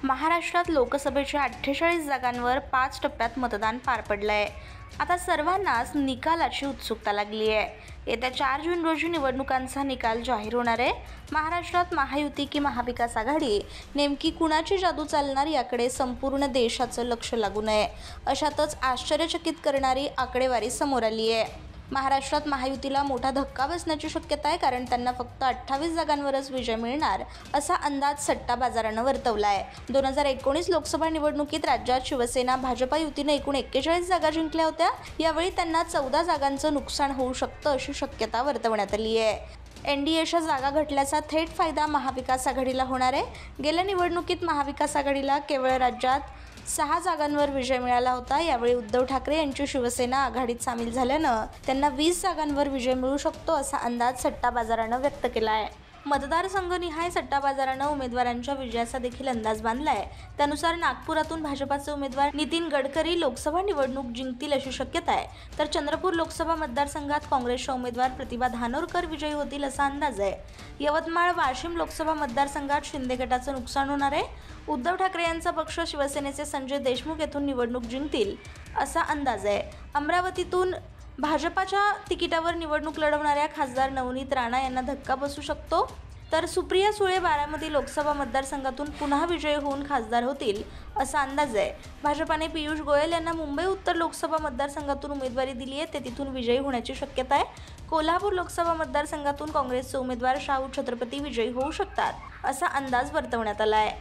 महाराष्ट्रात लोकसभेच्या 48 जागांवर 5 टप्प्यात मतदान पार पडलं आहे. आता सर्वांनाच निकालाची उत्सुकता लागली आहे. येत्या 4 जून रोजी निवडणुकांचा निकाल जाहीर होणार आहे. महाराष्ट्रात महायुती की महाविकास आघाडी, नेमकी कुणाची जादू चालणार याकडे संपूर्ण देशाचं लक्ष लागून आहे. अशातच आश्चर्यचकित करणारी आकडेवारी समोर आली आहे. महाराष्ट्रात महायुतीला मोठा धक्का बसण्याची शक्यता आहे, कारण त्यांना फक्त 28 जागांवरच विजय मिळणार असा अंदाज सट्टा बाजारानं वर्तवला आहे. 2019 लोकसभा निवडणुकीत राज्यात शिवसेना भाजपा युतीने एकूण 41 जागा जिंकल्या होत्या. यावेळी त्यांना 14 जागांचं नुकसान होऊ शकतं अशी शक्यता वर्तवण्यात आली आहे. NDAच्या जागा घटल्याचा थेट फायदा महाविकास आघाडीला होणार आहे. गेल्या निवडणुकीत महाविकास आघाडीला केवळ राज्यात 6 जागांवर विजय मिळाला होता. यावेळी उद्धव ठाकरे यांची शिवसेना आघाडीत सामील झाल्यानं त्यांना 20 जागांवर विजय मिळू शकतो असा अंदाज सट्टा बाजारानं व्यक्त केला आहे. मतदारसंघनिहाय सट्टा बाजारानं उमेदवारांच्या विजयाचा देखील अंदाज बांधला आहे. त्यानुसार नागपुरातून भाजपाचे उमेदवार नितीन गडकरी लोकसभा निवडणूक जिंकतील अशी शक्यता आहे. तर चंद्रपूर लोकसभा मतदारसंघात काँग्रेसच्या उमेदवार प्रतिभा धानोरकर विजयी होतील असा अंदाज आहे. यवतमाळ वाशिम लोकसभा मतदारसंघात शिंदे गटाचं नुकसान होणार आहे. उद्धव ठाकरे यांचा पक्ष शिवसेनेचे संजय देशमुख येथून निवडणूक जिंकतील असा अंदाज आहे. अमरावतीतून भाजपाच्या तिकिटावर निवडणूक लढवणाऱ्या खासदार नवनीत राणा यांना धक्का बसू शकतो. तर सुप्रिया सुळे बारामती लोकसभा मतदारसंघातून पुन्हा विजयी होऊन खासदार होतील असा अंदाज आहे. भाजपाने पियुष गोयल यांना मुंबई उत्तर लोकसभा मतदारसंघातून उमेदवारी दिली आहे. ते तिथून विजयी होण्याची शक्यता आहे. कोल्हापूर लोकसभा मतदारसंघातून काँग्रेसचे उमेदवार शाहू छत्रपती विजयी होऊ शकतात असा अंदाज वर्तवण्यात आला आहे.